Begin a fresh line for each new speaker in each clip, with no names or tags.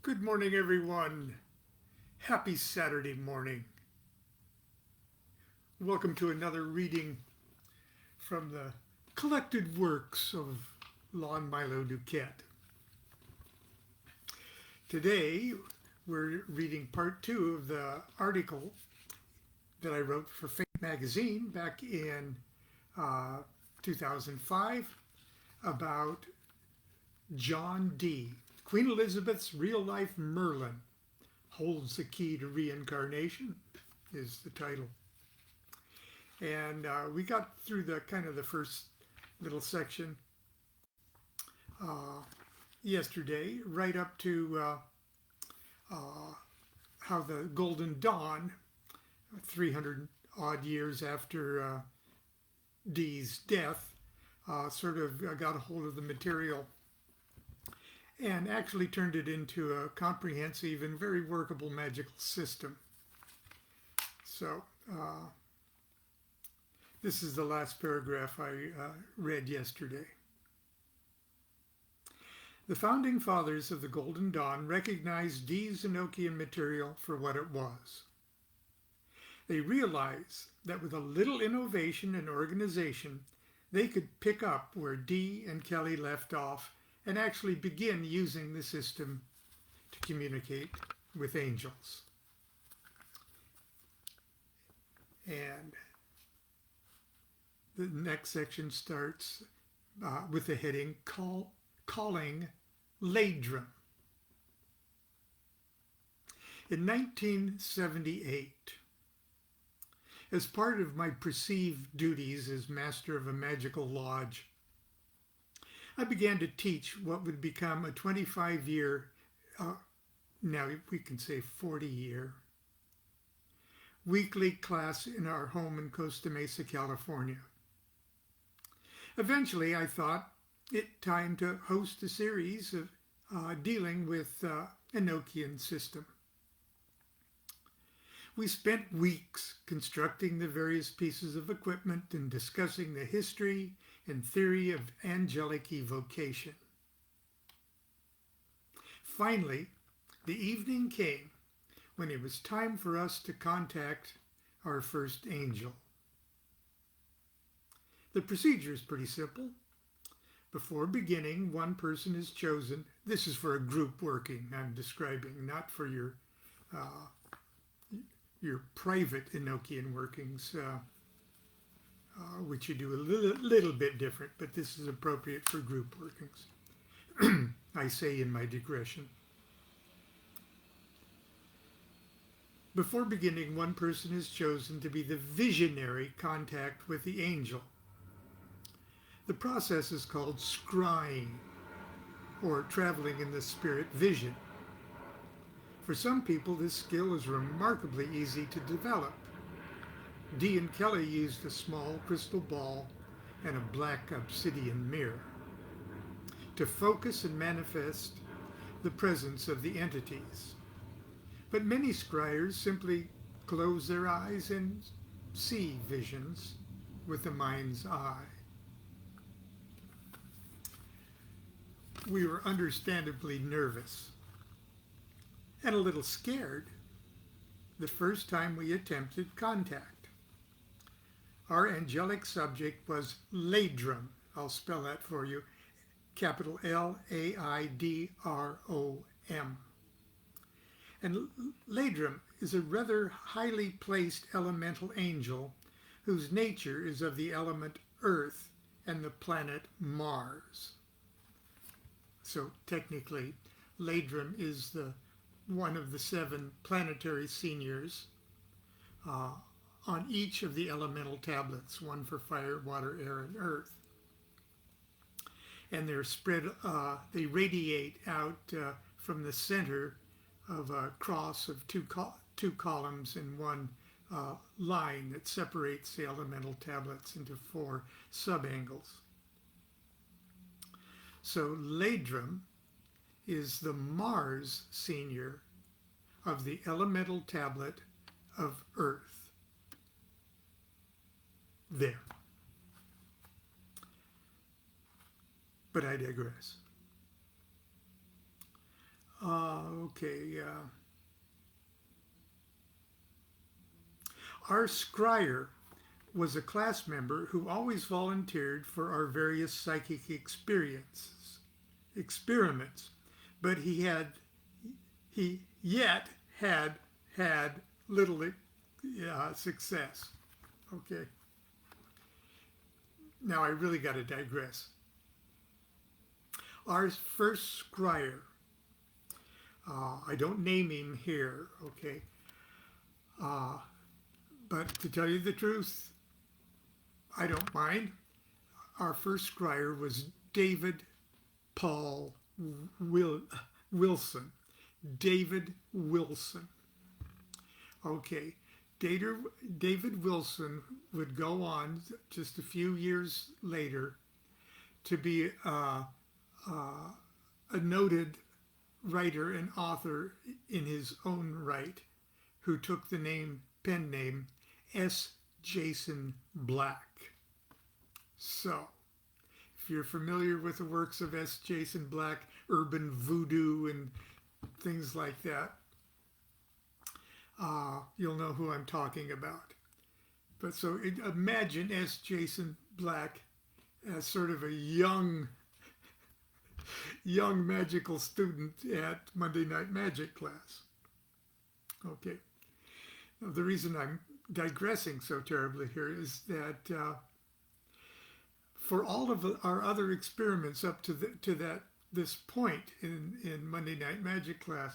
Good morning, everyone. Happy Saturday morning. Welcome to another reading from the collected works of Lon Milo DuQuette. Today, we're reading part 2 of the article that I wrote for Fate magazine back in 2005 about John Dee. Queen Elizabeth's real-life Merlin holds the key to reincarnation is the title. And we got through the first little section yesterday, right up to how the Golden Dawn, 300 odd years after Dee's death, sort of got a hold of the material and actually turned it into a comprehensive and very workable magical system. So this is the last paragraph I read yesterday. The founding fathers of the Golden Dawn recognized Dee's Enochian material for what it was. They realized that with a little innovation and organization, they could pick up where Dee and Kelly left off and actually begin using the system to communicate with angels. And the next section starts with the heading Calling Ladrum. In 1978, as part of my perceived duties as master of a magical lodge, I began to teach what would become a 25-year, now we can say 40-year, weekly class in our home in Costa Mesa, California. Eventually, I thought it time to host a series of dealing with Enochian system. We spent weeks constructing the various pieces of equipment and discussing the history and theory of angelic evocation. Finally, the evening came when it was time for us to contact our first angel. The procedure is pretty simple. Before beginning, one person is chosen. This is for a group working I'm describing, not for your private Enochian workings, which you do a little bit different, but this is appropriate for group workings. I say in my digression. Before beginning, one person is chosen to be the visionary contact with the angel. The process is called scrying, or traveling in the spirit vision. For some people, this skill is remarkably easy to develop. Dee and Kelly used a small crystal ball and a black obsidian mirror to focus and manifest the presence of the entities. But many scryers simply close their eyes and see visions with the mind's eye. We were understandably nervous and a little scared the first time we attempted contact. Our angelic subject was Ladrum. I'll spell that for you. Capital L-A-I-D-R-O-M. And Ladrum is a rather highly placed elemental angel whose nature is of the element Earth and the planet Mars. So technically, Ladrum is one of the 7 planetary seniors on each of the elemental tablets, one for fire, water, air, and earth. And they're spread, they radiate out from the center of a cross of two columns and one line that separates the elemental tablets into 4 subangles. So Ladrum is the Mars senior of the elemental tablet of Earth. There. But I digress. Okay. Our scryer was a class member who always volunteered for our various psychic experiments, but he yet had little success. Okay. Now I really got to digress. Our first scryer, I don't name him here, okay, but to tell you the truth, I don't mind. Our first scryer was David Paul Wilson. David Wilson. Okay. David Wilson would go on just a few years later to be a noted writer and author in his own right, who took the pen name S. Jason Black. So, if you're familiar with the works of S. Jason Black, urban voodoo and things like that, you'll know who I'm talking about. But so imagine S. Jason Black as sort of a young magical student at Monday Night Magic class. Okay. Now, the reason I'm digressing so terribly here is that for all of our other experiments up to this point in Monday Night Magic class,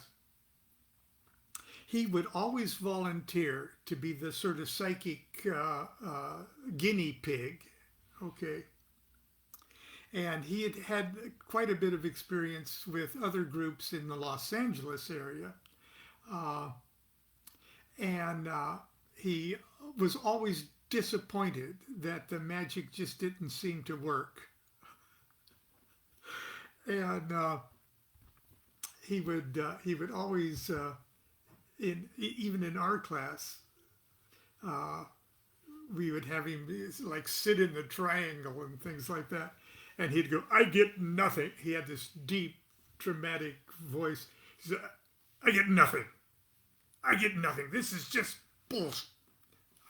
he would always volunteer to be the sort of psychic guinea pig, okay? And he had quite a bit of experience with other groups in the Los Angeles area. And he was always disappointed that the magic just didn't seem to work. And he would always, even in our class, we would have him like sit in the triangle and things like that. And he'd go, I get nothing. He had this deep, dramatic voice. He said, I get nothing. I get nothing. This is just bullshit.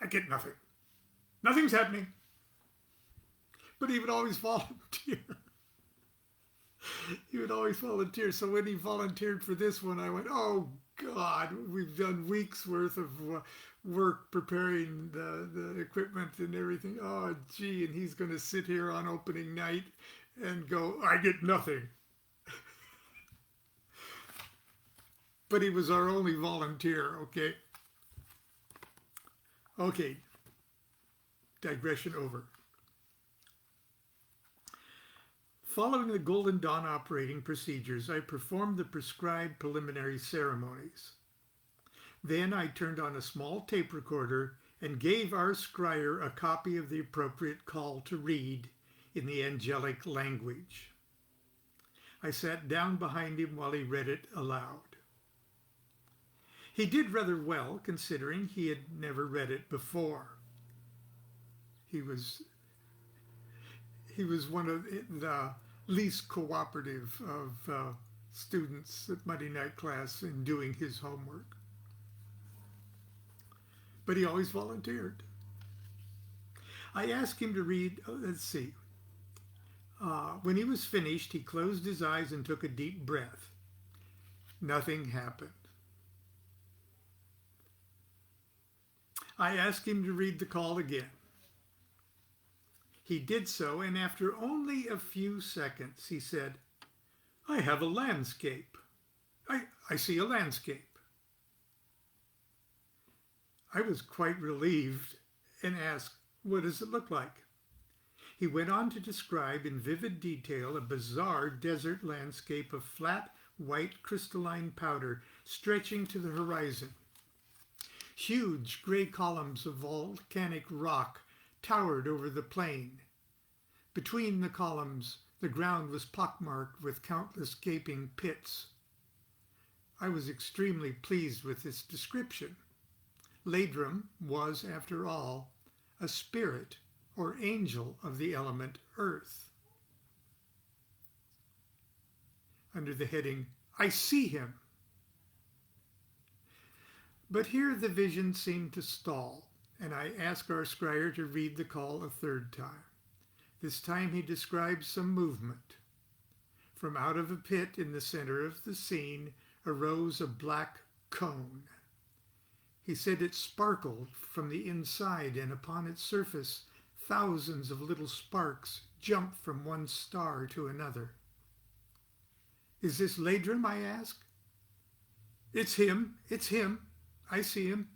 I get nothing. Nothing's happening. But he would always volunteer. He would always volunteer. So when he volunteered for this one, I went, oh, God, we've done weeks worth of work preparing the equipment and everything. Oh, gee, and he's going to sit here on opening night and go, I get nothing. But he was our only volunteer, okay? Okay, digression over. Following the Golden Dawn operating procedures, I performed the prescribed preliminary ceremonies. Then I turned on a small tape recorder and gave our scryer a copy of the appropriate call to read in the angelic language. I sat down behind him while he read it aloud. He did rather well, considering he had never read it before. He was one of the least cooperative of students at Monday night class in doing his homework. But he always volunteered. I asked him to read, let's see. When he was finished, he closed his eyes and took a deep breath. Nothing happened. I asked him to read the call again. He did so, and after only a few seconds, he said, I have a landscape. I see a landscape. I was quite relieved and asked, what does it look like? He went on to describe in vivid detail a bizarre desert landscape of flat, white crystalline powder stretching to the horizon. Huge gray columns of volcanic rock towered over the plain. Between the columns, the ground was pockmarked with countless gaping pits. I was extremely pleased with this description. Ladrum was, after all, a spirit or angel of the element earth. Under the heading, I see him, But here the vision seemed to stall, and I asked our scryer to read the call a third time. This time he described some movement. From out of a pit in the center of the scene arose a black cone. He said it sparkled from the inside, and upon its surface thousands of little sparks jumped from one star to another. Is this Ladrum? I asked. It's him. I see him.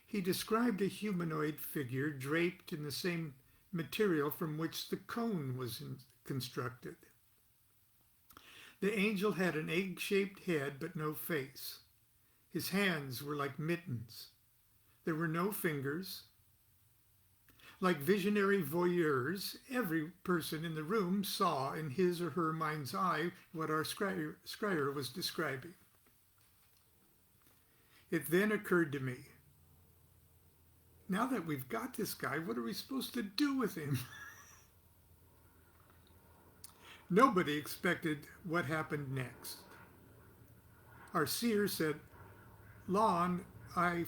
He described a humanoid figure draped in the same material from which the cone was constructed. The angel had an egg-shaped head but no face. His hands were like mittens. There were no fingers. Like visionary voyeurs, every person in the room saw in his or her mind's eye what our scryer was describing. It then occurred to me, now that we've got this guy, what are we supposed to do with him? Nobody expected what happened next. Our seer said, Lon, I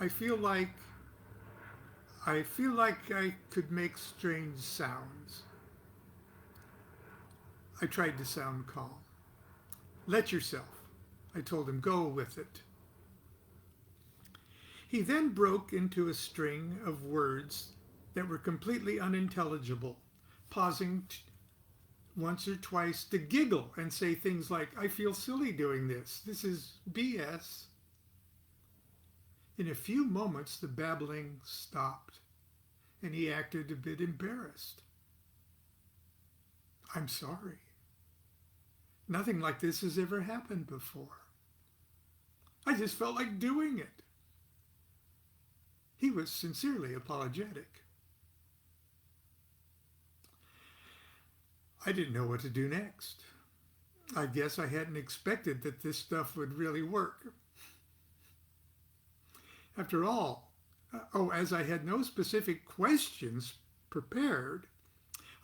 feel like I could make strange sounds. I tried to sound calm. Let yourself. I told him, go with it. He then broke into a string of words that were completely unintelligible, pausing once or twice to giggle and say things like, I feel silly doing this. This is BS. In a few moments, the babbling stopped, and he acted a bit embarrassed. I'm sorry. Nothing like this has ever happened before. I just felt like doing it. He was sincerely apologetic. I didn't know what to do next. I guess I hadn't expected that this stuff would really work. After all, as I had no specific questions prepared,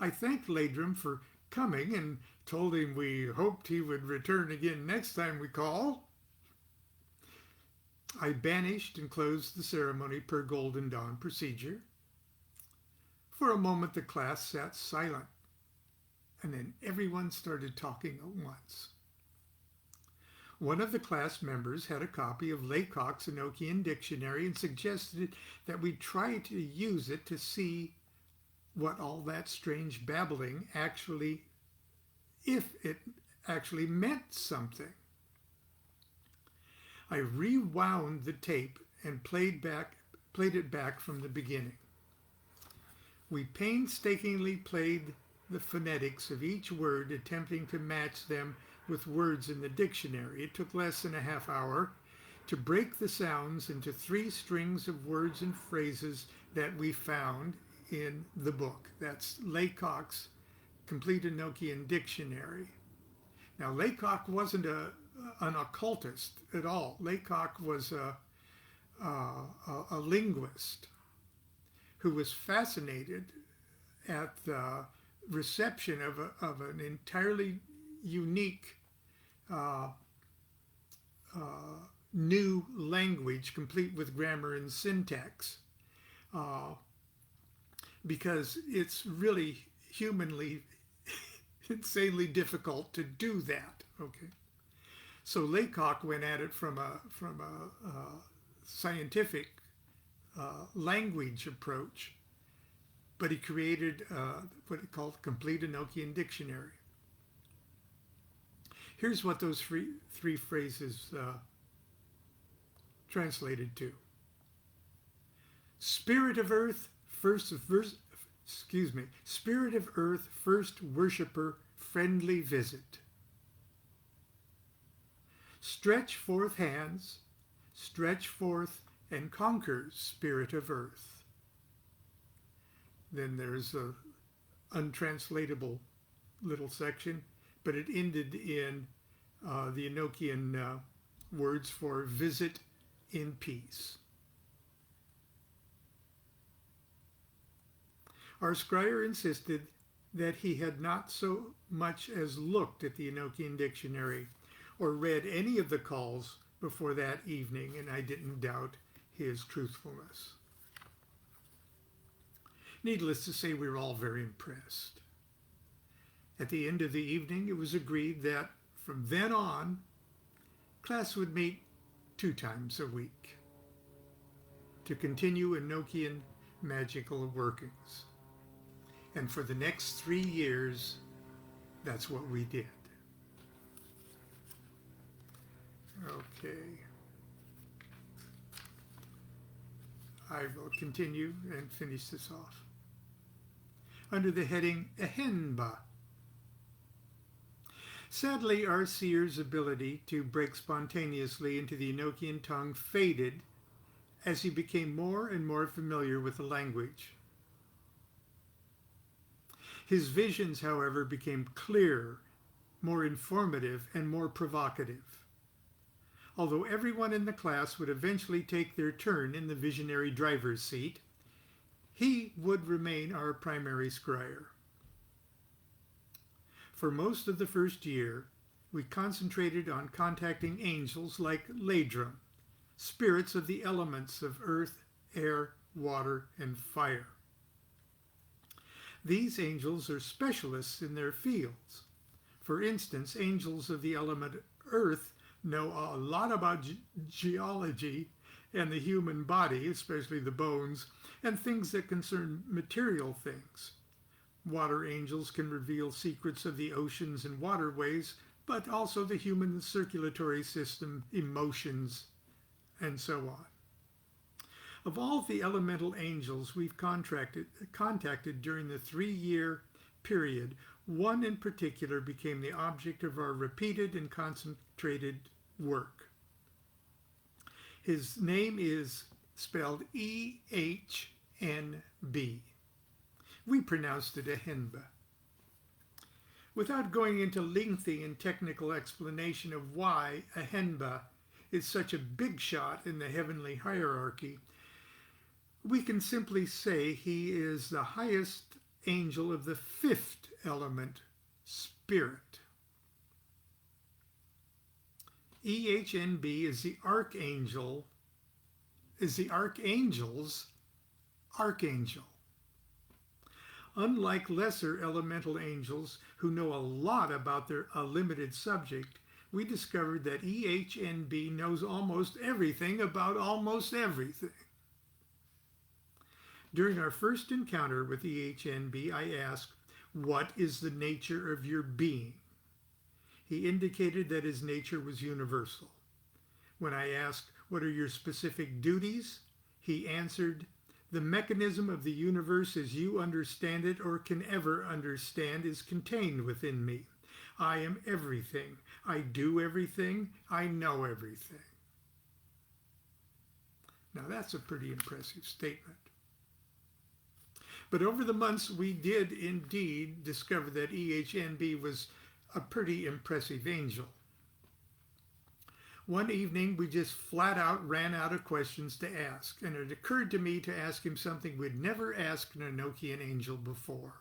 I thanked Ladrum for coming and told him we hoped he would return again next time we call. I banished and closed the ceremony per Golden Dawn procedure. For a moment the class sat silent, and then everyone started talking at once. One of the class members had a copy of Laycock's Enochian Dictionary and suggested that we try to use it to see what all that strange babbling if it actually meant something. I rewound the tape and played it back from the beginning. We painstakingly played the phonetics of each word, attempting to match them with words in the dictionary. It took less than a half hour to break the sounds into 3 strings of words and phrases that we found in the book. That's Laycock's Complete Enochian Dictionary. Now, Laycock wasn't an occultist at all. Laycock was a linguist who was fascinated at the reception of an entirely unique new language, complete with grammar and syntax, because it's really humanly insanely difficult to do that. Okay, so Laycock went at it from a scientific language approach, but he created what he called Complete Enochian Dictionary. Here's what those three phrases translated to. Spirit of Earth, Spirit of Earth, first worshipper, friendly visit. Stretch forth hands, stretch forth and conquer, Spirit of Earth. Then there's a untranslatable little section, but it ended in the Enochian words for visit in peace. Our scryer insisted that he had not so much as looked at the Enochian dictionary or read any of the calls before that evening, and I didn't doubt his truthfulness. Needless to say, we were all very impressed. At the end of the evening, it was agreed that from then on, class would meet 2 times a week to continue Enochian magical workings. And for the next 3 years, that's what we did. Okay. I will continue and finish this off. Under the heading Ehenba. Sadly, our seer's ability to break spontaneously into the Enochian tongue faded as he became more and more familiar with the language. His visions, however, became clearer, more informative, and more provocative. Although everyone in the class would eventually take their turn in the visionary driver's seat, he would remain our primary scryer. For most of the first year, we concentrated on contacting angels like Ladrum, spirits of the elements of earth, air, water, and fire. These angels are specialists in their fields. For instance, angels of the element earth know a lot about geology and the human body, especially the bones, and things that concern material things. Water angels can reveal secrets of the oceans and waterways, but also the human circulatory system, emotions, and so on. Of all the elemental angels we've contacted during the 3-year period, one in particular became the object of our repeated and concentrated work. His name is spelled E-H-N-B. We pronounced it Ehenba. Without going into lengthy and technical explanation of why Ehenba is such a big shot in the heavenly hierarchy, we can simply say he is the highest angel of the 5th element, spirit. EHNB is the archangel's archangel. Unlike lesser elemental angels who know a lot about a limited subject, we discovered that EHNB knows almost everything about almost everything. During our first encounter with EHNB, I asked, "What is the nature of your being?" He indicated that his nature was universal. When I asked, "What are your specific duties?" he answered, "The mechanism of the universe as you understand it or can ever understand is contained within me. I am everything. I do everything. I know everything." Now that's a pretty impressive statement. But over the months, we did indeed discover that EHNB was a pretty impressive angel. One evening, we just flat out ran out of questions to ask, and it occurred to me to ask him something we'd never asked an Enochian angel before.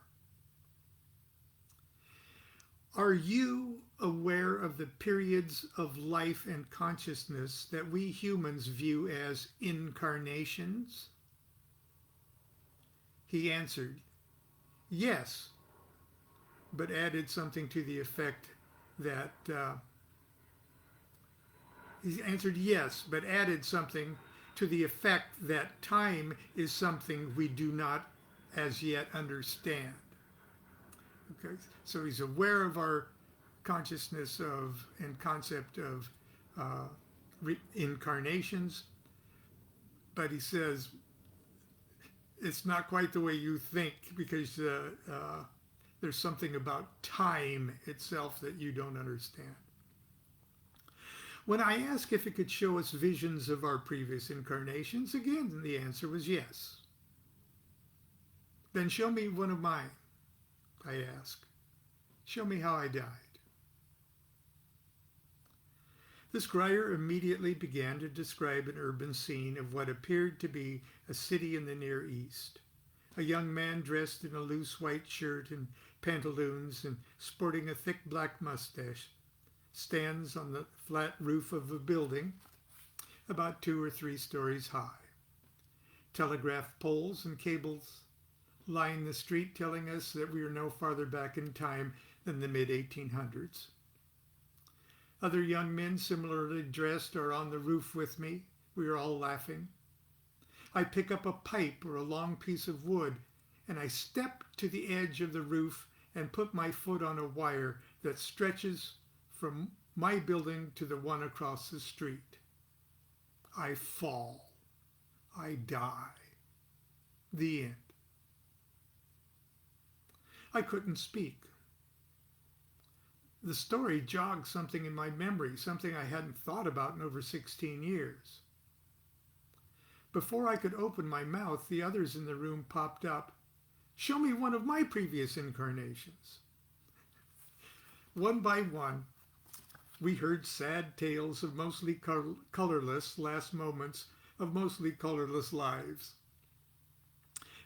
Are you aware of the periods of life and consciousness that we humans view as incarnations? He answered, "Yes," but added something to the effect that time is something we do not as yet understand. Okay, so he's aware of our consciousness of and concept of reincarnations, but he says it's not quite the way you think, because there's something about time itself that you don't understand. When I asked if it could show us visions of our previous incarnations, again, the answer was yes. "Then show me one of mine," I asked. "Show me how I died." The scryer immediately began to describe an urban scene of what appeared to be a city in the Near East. A young man dressed in a loose white shirt and pantaloons and sporting a thick black mustache stands on the flat roof of a building about 2 or 3 stories high. Telegraph poles and cables line the street, telling us that we are no farther back in time than the mid-1800s. Other young men similarly dressed are on the roof with me. We are all laughing. I pick up a pipe or a long piece of wood, and I step to the edge of the roof and put my foot on a wire that stretches from my building to the one across the street. I fall. I die. The end. I couldn't speak. The story jogged something in my memory, something I hadn't thought about in over 16 years. Before I could open my mouth, the others in the room popped up. Show me one of my previous incarnations. One by one, we heard sad tales of mostly colorless last moments of mostly colorless lives.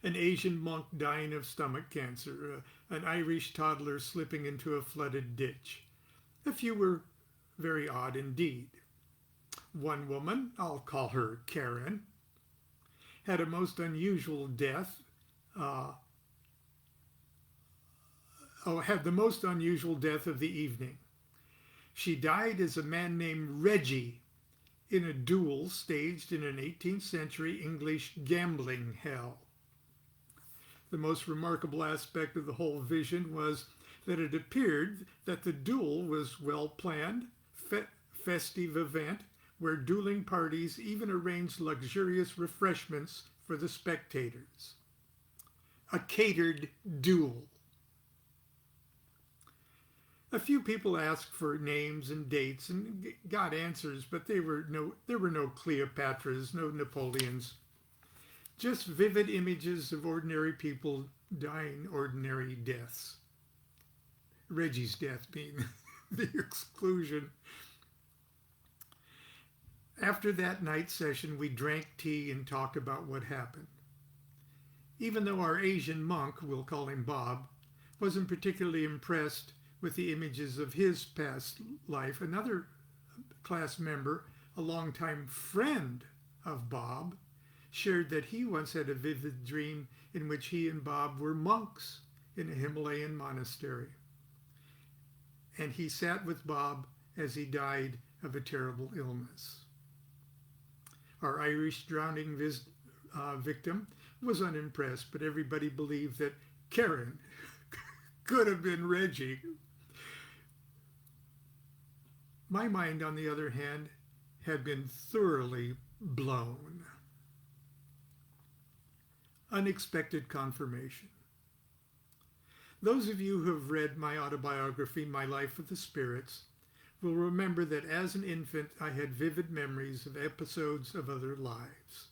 An Asian monk dying of stomach cancer, an Irish toddler slipping into a flooded ditch. A few were very odd indeed. One woman, I'll call her Karen, had a most unusual death. Had the most unusual death of the evening. She died as a man named Reggie in a duel staged in an 18th century English gambling hell. The most remarkable aspect of the whole vision was that it appeared that the duel was well-planned, festive event where dueling parties even arranged luxurious refreshments for the spectators. A catered duel. A few people asked for names and dates and got answers, but there were no Cleopatras, no Napoleons. Just vivid images of ordinary people dying ordinary deaths. Reggie's death being the exclusion. After that night session, we drank tea and talked about what happened. Even though our Asian monk, we'll call him Bob, wasn't particularly impressed with the images of his past life, another class member, a longtime friend of Bob, shared that he once had a vivid dream in which he and Bob were monks in a Himalayan monastery. And he sat with Bob as he died of a terrible illness. Our Irish drowning victim was unimpressed, but everybody believed that Karen could have been Reggie. My mind, on the other hand, had been thoroughly blown. Unexpected confirmation. Those of you who have read my autobiography, My Life with the Spirits, will remember that as an infant I had vivid memories of episodes of other lives.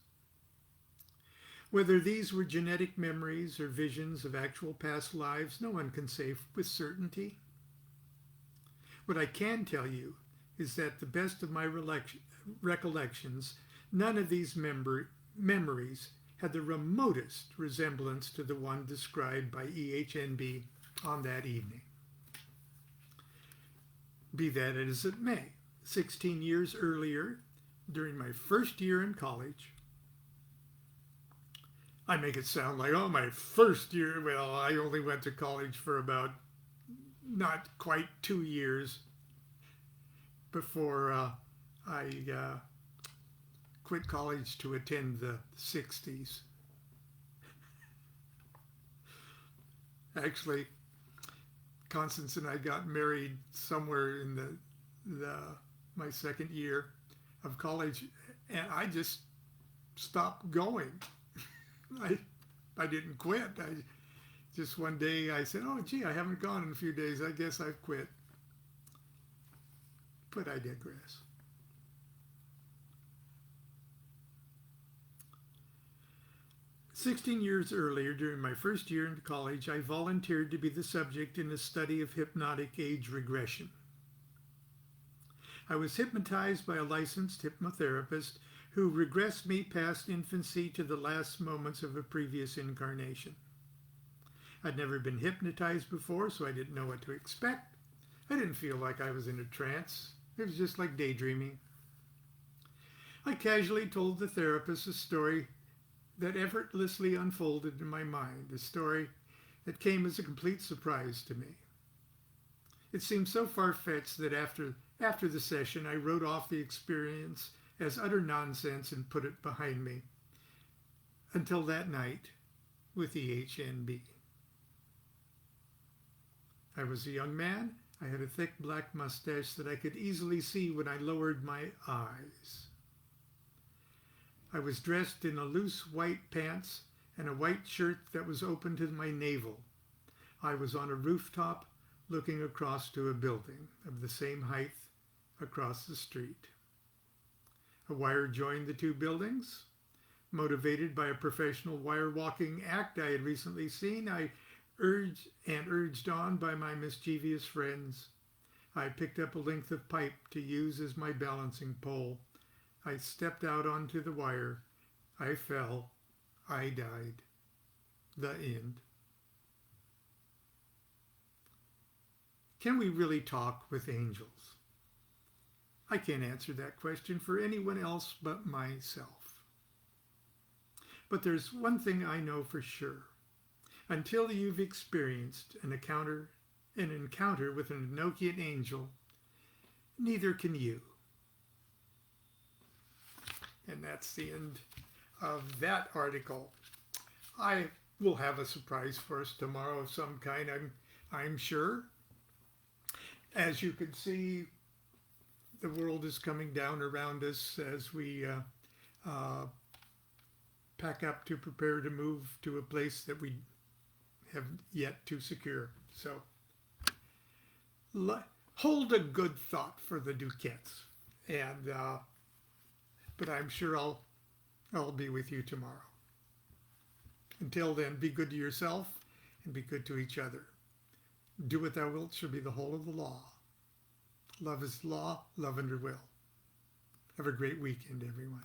Whether these were genetic memories or visions of actual past lives, no one can say with certainty. What I can tell you is that the best of my recollections, none of these memories had the remotest resemblance to the one described by EHNB on that evening. Be that as it may, 16 years earlier, during my first year in college, I make it sound like, oh, my first year, well, I only went to college for about not quite 2 years before I quit college to attend the 60s. Actually, Constance and I got married somewhere in my second year of college, and I just stopped going. I didn't quit. Just one day I said, oh, gee, I haven't gone in a few days. I guess I've quit. But I digress. "16 years earlier, during my first year in college, I volunteered to be the subject in a study of hypnotic age regression. I was hypnotized by a licensed hypnotherapist who regressed me past infancy to the last moments of a previous incarnation. I'd never been hypnotized before, so I didn't know what to expect. I didn't feel like I was in a trance. It was just like daydreaming. I casually told the therapist a story that effortlessly unfolded in my mind, a story that came as a complete surprise to me. It seemed so far-fetched that after the session, I wrote off the experience as utter nonsense and put it behind me. Until that night with the HNB. I was a young man. I had a thick black mustache that I could easily see when I lowered my eyes. I was dressed in a loose white pants and a white shirt that was open to my navel. I was on a rooftop looking across to a building of the same height across the street. A wire joined the two buildings. Motivated by a professional wire walking act I had recently seen, urged on by my mischievous friends, I picked up a length of pipe to use as my balancing pole. I stepped out onto the wire. I fell. I died. The end. Can we really talk with angels? I can't answer that question for anyone else but myself. But there's one thing I know for sure. Until you've experienced an encounter with an Enochian angel, neither can you. And that's the end of that article. I will have a surprise for us tomorrow of some kind, I'm sure. As you can see, the world is coming down around us as we pack up to prepare to move to a place that we have yet to secure. So hold a good thought for the DuQuettes, and but I'm sure I'll be with you tomorrow. Until then, be good to yourself and be good to each other. Do what thou wilt shall be the whole of the law. Love is law, love under will. Have a great weekend, everyone.